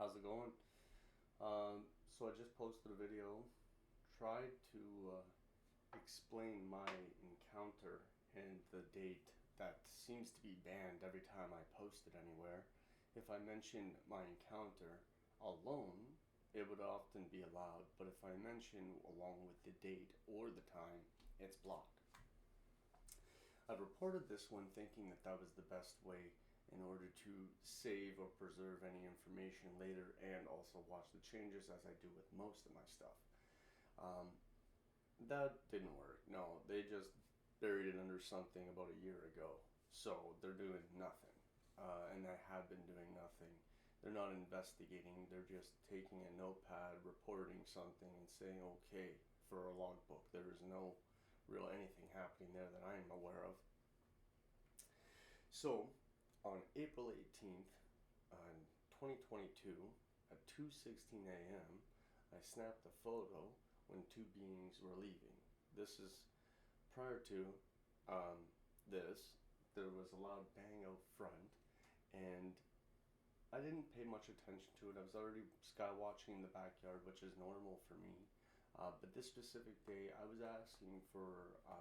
How's it going? So I just posted a video, tried to explain my encounter and the date that seems to be banned every time I post it anywhere. If I mention my encounter alone, it would often be allowed, but if I mention along with the date or the time, it's blocked. I reported this one thinking that that was the best way in order to save or preserve any information later and also watch the changes as I do with most of my stuff. Um, that didn't work. No, they just buried it under something about a year ago. So they're doing nothing. And they have been doing nothing. They're not investigating, they're just taking a notepad, reporting something, and saying okay for a logbook. There is no real anything happening there that I'm aware of. So, on April 18th, 2022, at 2:16 a.m., I snapped a photo when two beings were leaving. This is prior to um, this. There was a loud bang out front, and I didn't pay much attention to it. I was already sky watching in the backyard, which is normal for me. But this specific day, I was asking for a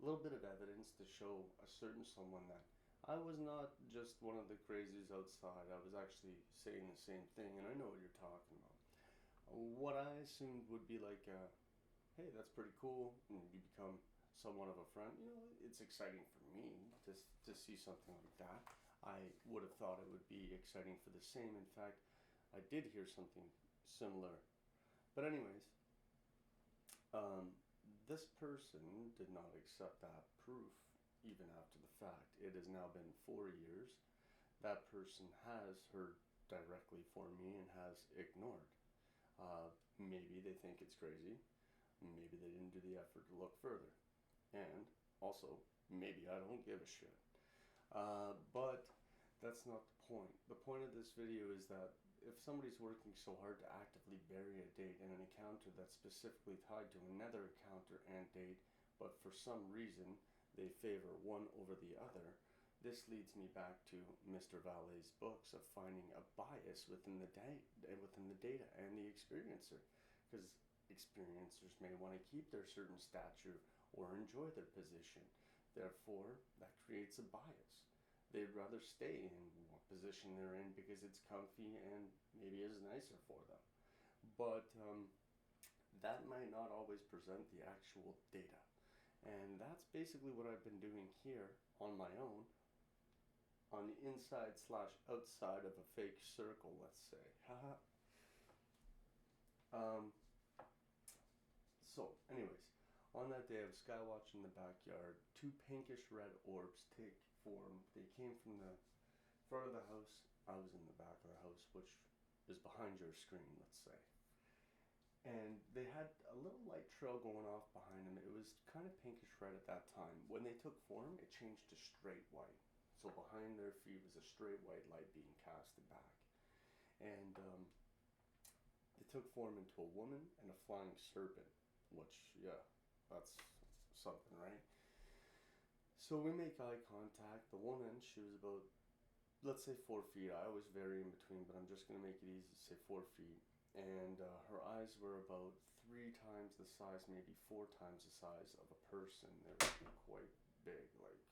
little bit of evidence to show a certain someone that I was not just one of the crazies outside. I was actually saying the same thing, and I know what you're talking about. What I assumed would be like, hey, that's pretty cool, and you become somewhat of a friend. You know, it's exciting for me to see something like that. I would have thought it would be exciting for the same. In fact, I did hear something similar. But anyways, um, this person did not accept that proof even after the fact. It has now been 4 years. That person has heard directly from me and has ignored. Maybe they think it's crazy. Maybe they didn't do the effort to look further. And also, maybe I don't give a shit. But that's not the point. The point of this video is that if somebody's working so hard to actively bury a date in an encounter that's specifically tied to another encounter and date, but for some reason they favor one over the other, this leads me back to Mr. Valle's books of finding a bias within within the data and the experiencer, because experiencers may want to keep their certain stature or enjoy their position. Therefore, that creates a bias. They'd rather stay in what position they're in because it's comfy and maybe is nicer for them. But that might not always present the actual data. And that's basically what I've been doing here on my own, on the inside slash outside of a fake circle, let's say. Haha. um, so, anyways, on that day I was skywatching in the backyard. Two pinkish red orbs take form. They came from the front of the house. I was in the back of the house, which is behind your screen, let's say. And they had a little light trail going off behind them. It was kind of pinkish red at that time. When they took form, it changed to straight white. So behind their feet was a straight white light being casted back. And they took form into a woman and a flying serpent, which, yeah, that's something, right? So we make eye contact. The woman, she was about, let's say 4 feet. I always vary in between, but I'm just going to make it easy to say 4 feet. And her eyes were about 3 times the size, maybe 4 times the size of a person. They were quite big, like,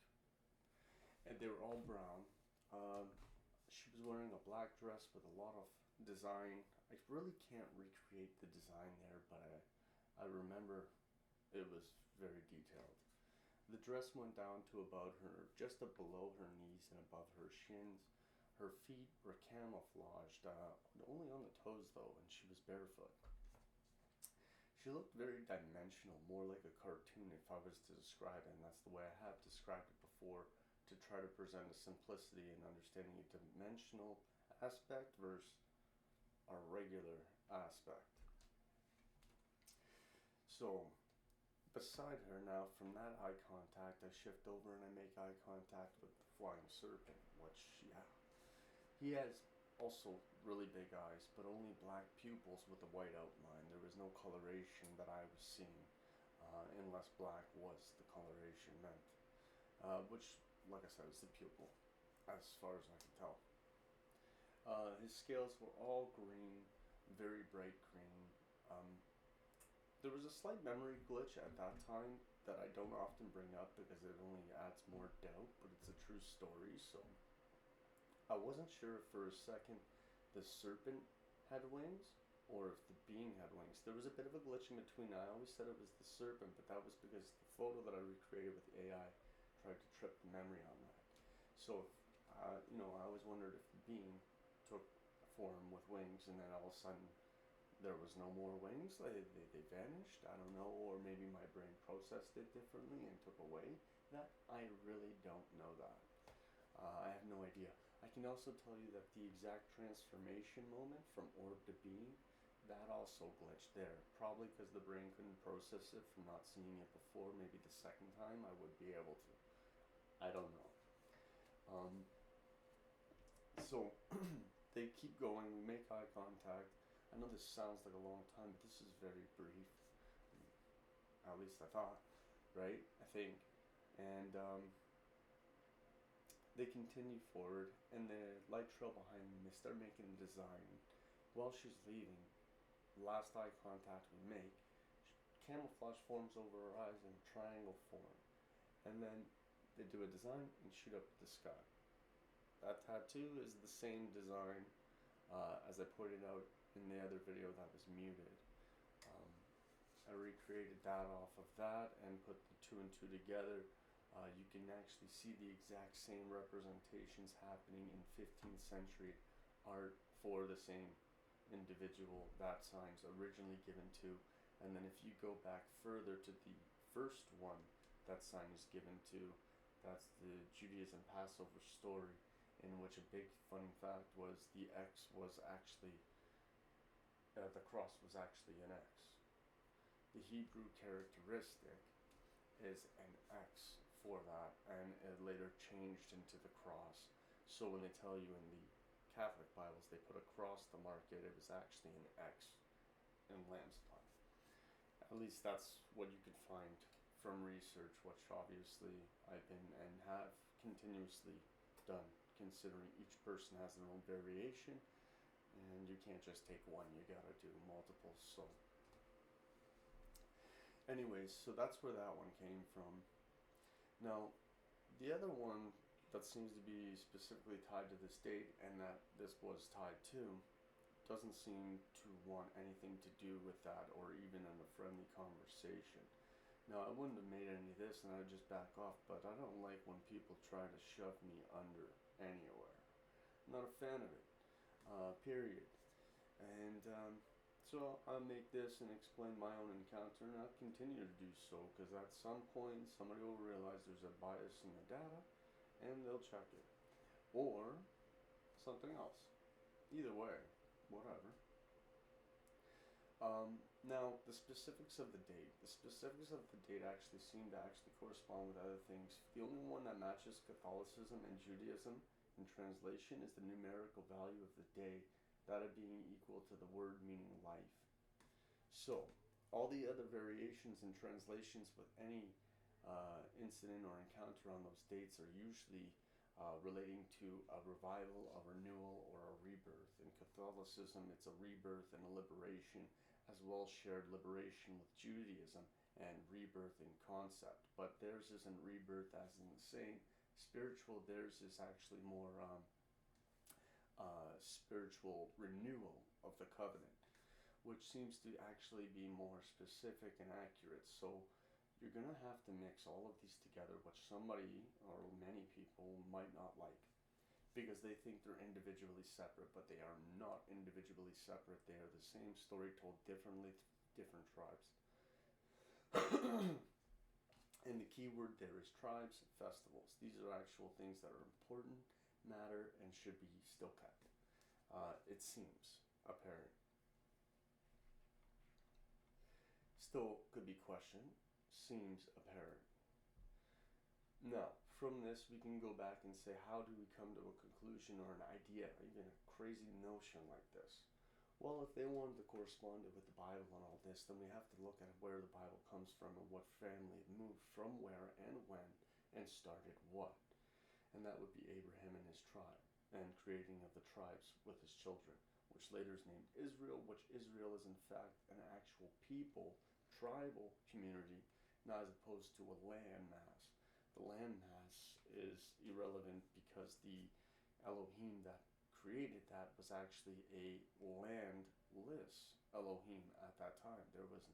and they were all brown. Um, she was wearing a black dress with a lot of design. I really can't recreate the design there, but I remember it was very detailed. The dress went down to about her, just up below her knees and above her shins. Her feet were camouflaged, only on the toes though, and she was barefoot. She looked very dimensional, more like a cartoon if I was to describe it, and that's the way I have described it before, to try to present a simplicity and understanding a dimensional aspect versus a regular aspect. So, beside her now, from that eye contact, I shift over and I make eye contact with the flying serpent, which, yeah, he has also really big eyes, but only black pupils with a white outline. There was no coloration that I was seeing, unless black was the coloration meant, which, like I said, is the pupil, as far as I can tell. his scales were all green, very bright green. Um, there was a slight memory glitch at that time that I don't often bring up because it only adds more doubt, but it's a true story. So I wasn't sure for a second the serpent had wings or if the being had wings. There was a bit of a glitch in between. I always said it was the serpent, but that was because the photo that I recreated with AI tried to trip the memory on that. So, I always wondered if the being took form with wings and then all of a sudden there was no more wings, like they vanished. I don't know, or maybe my brain processed it differently and took away that. I really don't know that. I have no idea. I can also tell you that the exact transformation moment from orb to being, that also glitched there. Probably because the brain couldn't process it from not seeing it before. Maybe the second time I would be able to. I don't know. So they keep going. We make eye contact. I know this sounds like a long time, but this is very brief. At least I thought, right? I think. And they continue forward, and the light trail behind them, they start making a design. While she's leaving, last eye contact we make, camouflage forms over her eyes in a triangle form. And then they do a design and shoot up the sky. That tattoo is the same design as I pointed out in the other video that was muted. Um, I recreated that off of that and put the two and two together. You can actually see the exact same representations happening in 15th century art for the same individual that sign's originally given to. And then if you go back further to the first one that sign is given to, that's the Judaism Passover story, in which a big funny fact was the X was actually, the cross was actually an X. The Hebrew characteristic is an X for that, and it later changed into the cross. So when they tell you in the Catholic Bibles they put a cross to mark it, it was actually an X in lamb's blood. At least that's what you could find from research, which obviously I've been and have continuously done, considering each person has their own variation, and you can't just take one, you gotta do multiple. So anyways, so that's where that one came from. Now, the other one that seems to be specifically tied to this date and that this was tied to doesn't seem to want anything to do with that or even in a friendly conversation. Now, I wouldn't have made any of this and I'd just back off, but I don't like when people try to shove me under anywhere. I'm not a fan of it, period. And so I'll make this and explain my own encounter, and I'll continue to do so because at some point somebody will realize there's a bias in the data and they'll check it. Or something else. Either way, whatever. Now, the specifics of the date. The specifics of the date actually seem to actually correspond with other things. The only one that matches Catholicism and Judaism in translation is the numerical value of the day, that of being equal to the word meaning life. So, all the other variations and translations with any incident or encounter on those dates are usually relating to a revival, a renewal, or a rebirth. In Catholicism, it's a rebirth and a liberation, as well as shared liberation with Judaism and rebirth in concept. But theirs isn't rebirth as in the same. Spiritual, theirs is actually more spiritual renewal of the covenant, which seems to actually be more specific and accurate. So you're going to have to mix all of these together, which somebody or many people might not like because they think they're individually separate, but they are not individually separate. They are the same story told differently to different tribes. And the key word there is tribes, festivals. These are actual things that are important, matter, and should be still kept. It seems apparent. Still could be questioned. Seems apparent. Now, from this we can go back and say, how do we come to a conclusion or an idea, even a crazy notion like this? Well, if they wanted to correspond it with the Bible and all this, then we have to look at where the Bible comes from and what family it moved from where and when and started what. And that would be Abraham and his tribe. and creating of the tribes with his children, which later is named Israel, which Israel is in fact an actual people, tribal community, not as opposed to a land mass. The land mass is irrelevant because the Elohim that created that was actually a landless Elohim at that time. There was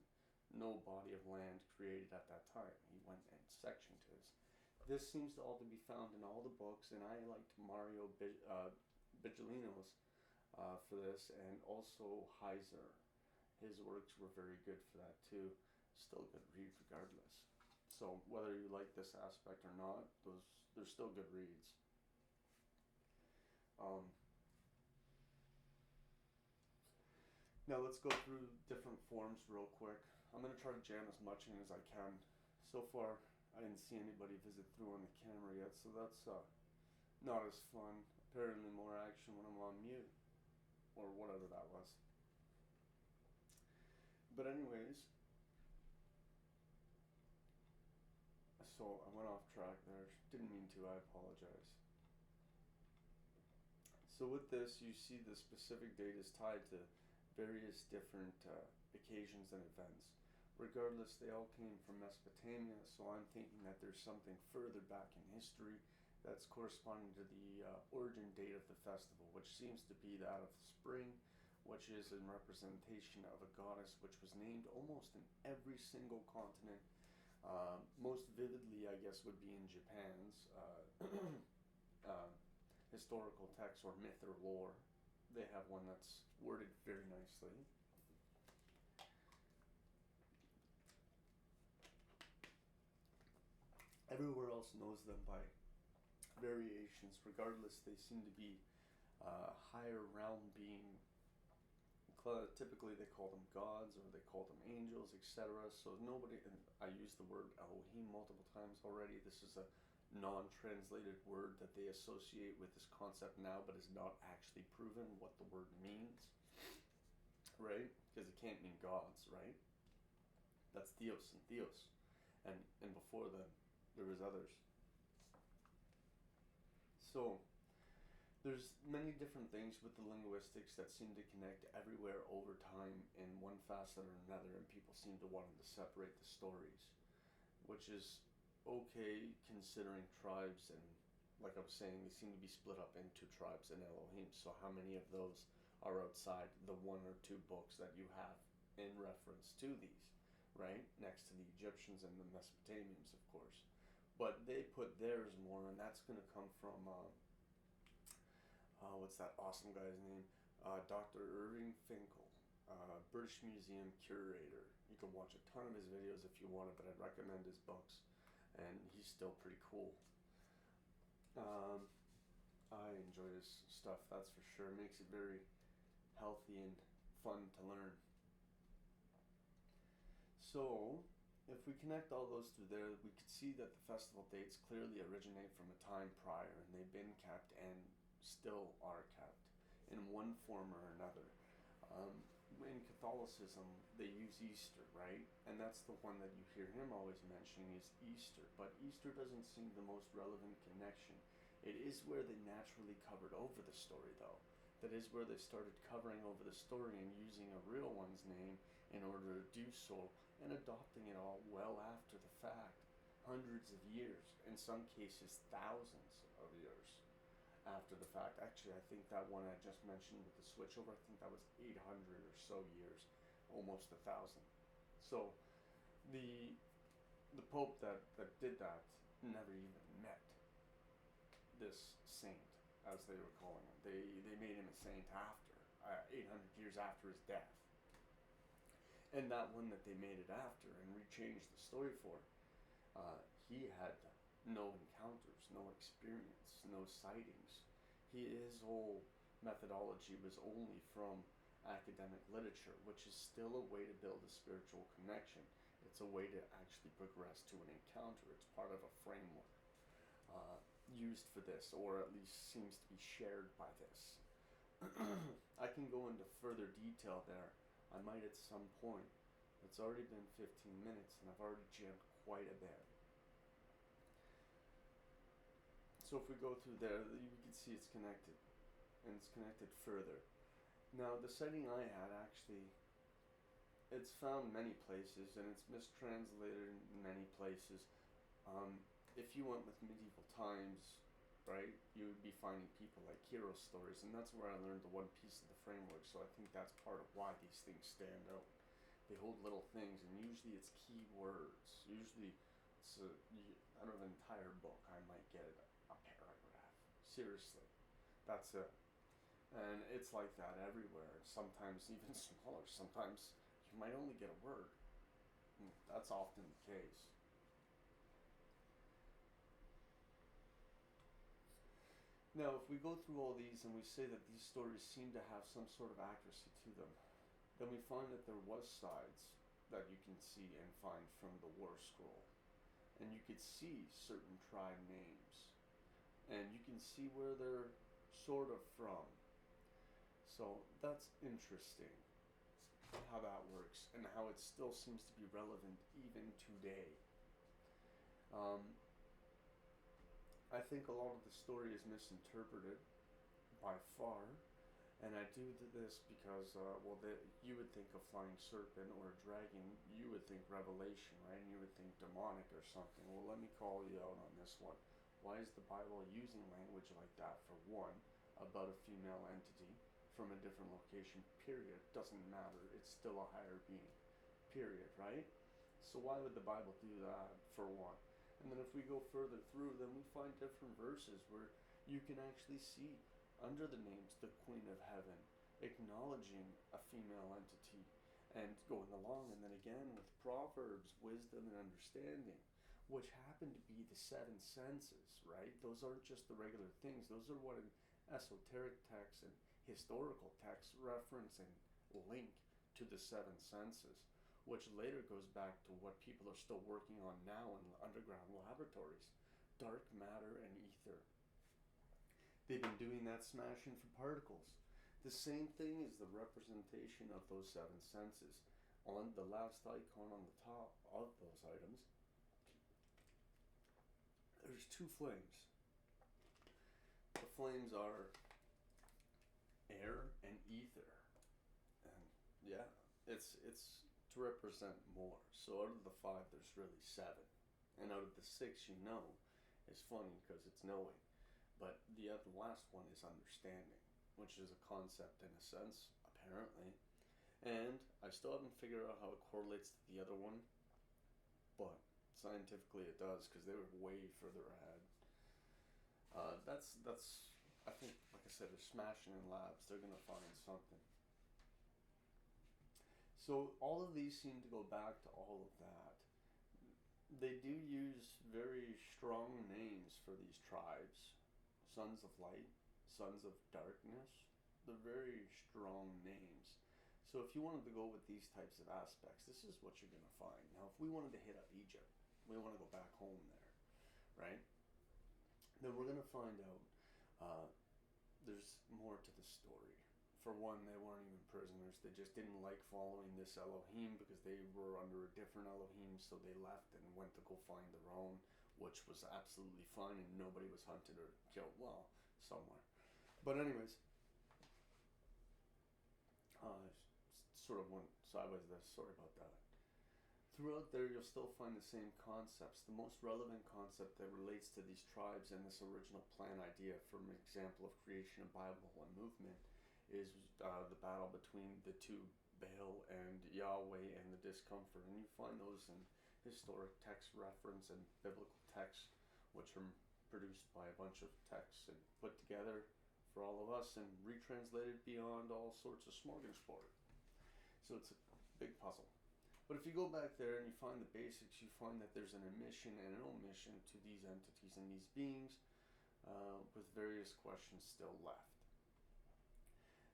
no body of land created at that time. He went and sectioned his. This seems to all to be found in all the books, and I liked Mario Bigilinos for this, and also Heiser. His works were very good for that too. Still a good read regardless. So whether you like this aspect or not, they're still good reads. Now let's go through different forms real quick. I'm going to try to jam as much in as I can. So far, I didn't see anybody visit through on the camera yet, so that's not as fun. Apparently more action when I'm on mute, or whatever that was. But anyways, so I went off track there. Didn't mean to, I apologize. So with this, you see the specific date is tied to various different occasions and events. Regardless, they all came from Mesopotamia, so I'm thinking that there's something further back in history that's corresponding to the origin date of the festival, which seems to be that of spring, which is in representation of a goddess which was named almost in every single continent. Most vividly, I guess, would be in Japan's historical text or myth or lore. They have one that's worded very nicely. Everywhere else knows them by variations. Regardless, they seem to be higher realm being. Typically, they call them gods or they call them angels, etc. So nobody. And I used the word Elohim multiple times already. This is a non-translated word that they associate with this concept now, but is not actually proven what the word means, right? Because it can't mean gods, right? That's theos and theos, and before them there was others. So there's many different things with the linguistics that seem to connect everywhere over time in one facet or another, and people seem to want to separate the stories, which is okay considering tribes, and like I was saying, they seem to be split up into tribes and Elohim. So how many of those are outside the one or two books that you have in reference to these, right? Next to the Egyptians and the Mesopotamians, of course. But they put theirs more, and that's going to come from, what's that awesome guy's name? Dr. Irving Finkel, British Museum curator. You can watch a ton of his videos if you want it, but I'd recommend his books. And he's still pretty cool. I enjoy his stuff, that's for sure. It makes it very healthy and fun to learn. So, if we connect all those through there, we could see that the festival dates clearly originate from a time prior, and they've been kept and still are kept in one form or another. In Catholicism, they use Easter, right? And that's the one that you hear him always mentioning is Easter. But Easter doesn't seem the most relevant connection. It is where they naturally covered over the story, though. That is where they started covering over the story and using a real one's name in order to do so, and adopting it all well after the fact. Hundreds of years, in some cases thousands of years after the fact. Actually, I think that one I just mentioned with the switchover, I think that was 800 or so years, almost 1,000. So the Pope that did that never even met this saint, as they were calling him. They made him a saint after, 800 years after his death. And that one that they made it after and rechanged the story for, he had no encounters, no experience, no sightings. His whole methodology was only from academic literature, which is still a way to build a spiritual connection. It's a way to actually progress to an encounter. It's part of a framework used for this, or at least seems to be shared by this. I can go into further detail there. I might at some point. It's already been 15 minutes and I've already jammed quite a bit. So if we go through there, you can see it's connected. and it's connected further. Now, the sighting I had actually, it's found many places and it's mistranslated in many places. Um, if you went with medieval times, right, you would be finding people like hero stories, and that's where I learned the one piece of the framework. So I think that's part of why these things stand out. They hold little things, and usually it's key words. Usually, it's out of an entire book, I might get a paragraph. Seriously, that's it. And it's like that everywhere. Sometimes even smaller. Sometimes you might only get a word. That's often the case. Now, if we go through all these and we say that these stories seem to have some sort of accuracy to them, then we find that there was sides that you can see and find from the War Scroll. And you could see certain tribe names. And you can see where they're sort of from. So that's interesting how that works and how it still seems to be relevant even today. Um, I think a lot of the story is misinterpreted by far, and I do this because, you would think a flying serpent or a dragon, you would think Revelation, right? And you would think demonic or something. Well, let me call you out on this one. Why is the Bible using language like that, for one, about a female entity from a different location, period? Doesn't matter. It's still a higher being, period, right? So why would the Bible do that, for one? And then if we go further through, then we find different verses where you can actually see under the names the Queen of Heaven, acknowledging a female entity and going along. And then again with Proverbs, wisdom and understanding, which happen to be the seven senses, right? Those aren't just the regular things. Those are what an esoteric text and historical texts reference and link to the seven senses, which later goes back to what people are still working on now in underground laboratories: dark matter and ether. They've been doing that smashing for particles. The same thing is the representation of those seven senses. On the last icon on the top of those items, there's two flames. The flames are air and ether. And yeah, it's to represent more. So out of the five, there's really seven. And out of the six, is funny because it's knowing. But the last one is understanding, which is a concept in a sense, apparently. And I still haven't figured out how it correlates to the other one, but scientifically it does, because they were way further ahead. That's I think, like I said, they're smashing in labs. They're gonna find something. So all of these seem to go back to all of that. They do use very strong names for these tribes: sons of light, sons of darkness. They're very strong names. So if you wanted to go with these types of aspects, this is what you're going to find. Now, if we wanted to hit up Egypt, we want to go back home there, right? Then we're going to find out there's more to the story. For one, they weren't even prisoners. They just didn't like following this Elohim because they were under a different Elohim, so they left and went to go find their own, which was absolutely fine, and nobody was hunted or killed. Well, somewhere. But anyways, sort of went sideways there. Sorry about that. Throughout there, you'll still find the same concepts. The most relevant concept that relates to these tribes and this original plan idea, from an example of creation of Bible and movement, is the battle between the two, Baal and Yahweh, and the discomfort. And you find those in historic text reference and biblical texts, which are produced by a bunch of texts and put together for all of us and retranslated beyond all sorts of smorgasbord. So it's a big puzzle. But if you go back there and you find the basics, you find that there's an emission and an omission to these entities and these beings, with various questions still left.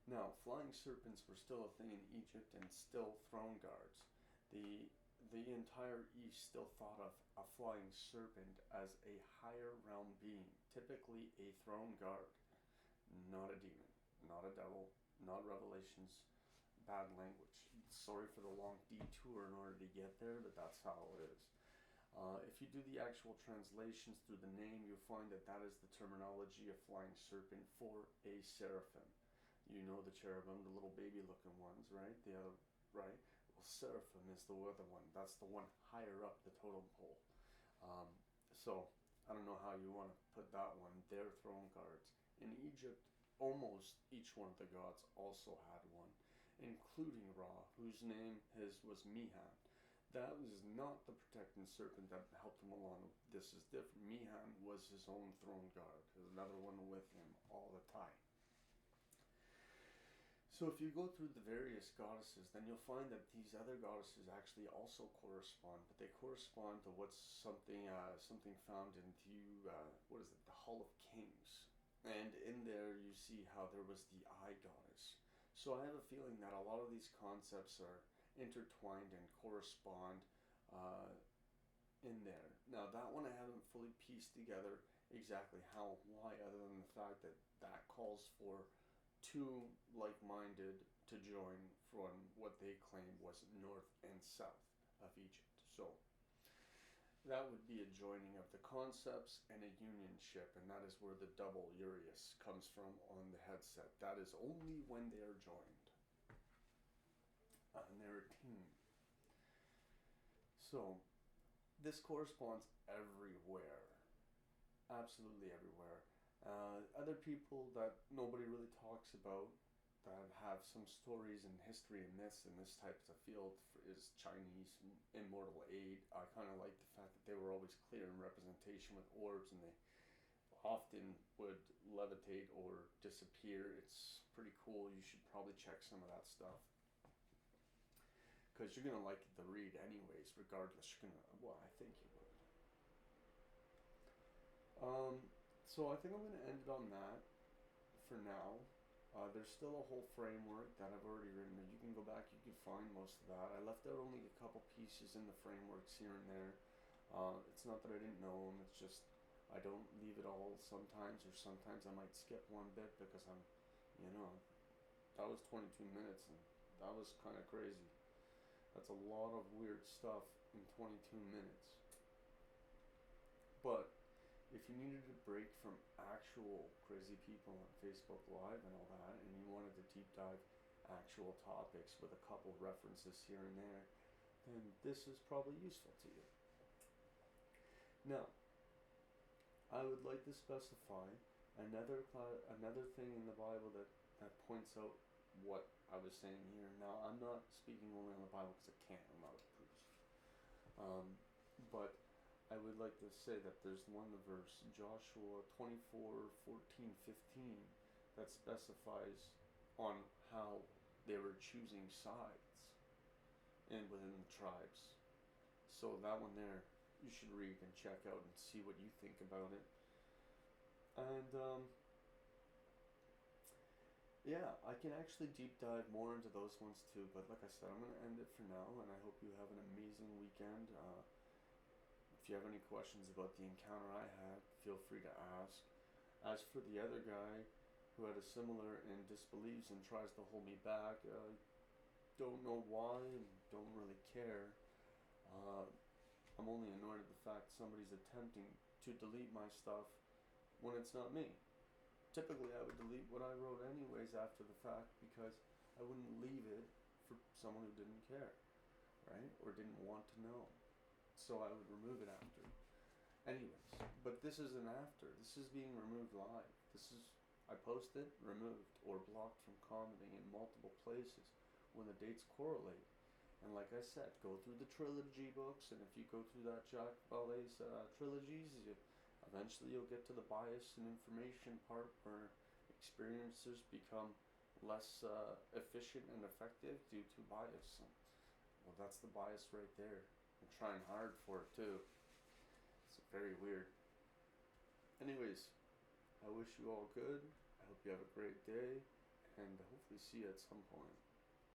Now, flying serpents were still a thing in Egypt and still throne guards. The entire East still thought of a flying serpent as a higher realm being, typically a throne guard, not a demon, not a devil, not Revelations, bad language. Sorry for the long detour in order to get there, but that's how it is. If you do the actual translations through the name, you'll find that that is the terminology of flying serpent for a seraphim. You know the cherubim, the little baby-looking ones, right? The other, right? Well, seraphim is the other one. That's the one higher up the totem pole. Um, so I don't know how you want to put that one. Their throne guards in Egypt. Almost each one of the gods also had one, including Ra, whose name was Mihan. That was not the protecting serpent that helped him along. This is different. Mihan was his own throne guard. There's another one with him all the time. So if you go through the various goddesses, then you'll find that these other goddesses actually also correspond, but they correspond to what's something found in what is it, the Hall of Kings. And in there you see how there was the eye goddess. So I have a feeling that a lot of these concepts are intertwined and correspond in there. Now that one I haven't fully pieced together exactly how, why, other than the fact that that calls for two like-minded to join from what they claim was north and south of Egypt. So that would be a joining of the concepts and a unionship, and that is where the double Urius comes from on the headset. That is only when they are joined. And they're a team. So this corresponds everywhere. Absolutely everywhere. Other people that nobody really talks about that have some stories and history in this type of field is Chinese immortal aid. I kind of like the fact that they were always clear in representation with orbs, and they often would levitate or disappear. It's pretty cool. You should probably check some of that stuff, because you're gonna like the read anyways, regardless. Well, I think you would. So I think I'm gonna end it on that for now. There's still a whole framework that I've already written. You can go back, you can find most of that. I left out only a couple pieces in the frameworks here and there. It's not that I didn't know them, it's just I don't leave it all sometimes, or sometimes I might skip one bit because that was 22 minutes, and that was kind of crazy. That's a lot of weird stuff in 22 minutes. But if you needed a break from actual crazy people on Facebook Live and all that, and you wanted to deep dive actual topics with a couple references here and there, then this is probably useful to you. Now, I would like to specify another thing in the Bible that points out what I was saying here. Now, I'm not speaking only on the Bible because I can't. I'm not a priest. But I would like to say that there's one verse, Joshua 24:14-15, that specifies on how they were choosing sides and within the tribes. So that one there, you should read and check out and see what you think about it. And yeah, I can actually deep dive more into those ones too, but like I said, I'm going to end it for now, and I hope you have an amazing weekend. If you have any questions about the encounter I had, feel free to ask. As for the other guy who had a similar and disbelieves and tries to hold me back, don't know why and don't really care. I'm only annoyed at the fact somebody's attempting to delete my stuff when it's not me. Typically, I would delete what I wrote anyways after the fact, because I wouldn't leave it for someone who didn't care, right? Or didn't want to know. So I would remove it after. Anyways, but this isn't after. This is being removed live. I post it, removed, or blocked from commenting in multiple places when the dates correlate. And like I said, go through the trilogy books, and if you go through that Jacques Vallée's trilogies, eventually you'll get to the bias and information part where experiencers become less efficient and effective due to bias. Well, that's the bias right there. I'm trying hard for it too. It's very weird. Anyways, I wish you all good. I hope you have a great day, and hopefully see you at some point.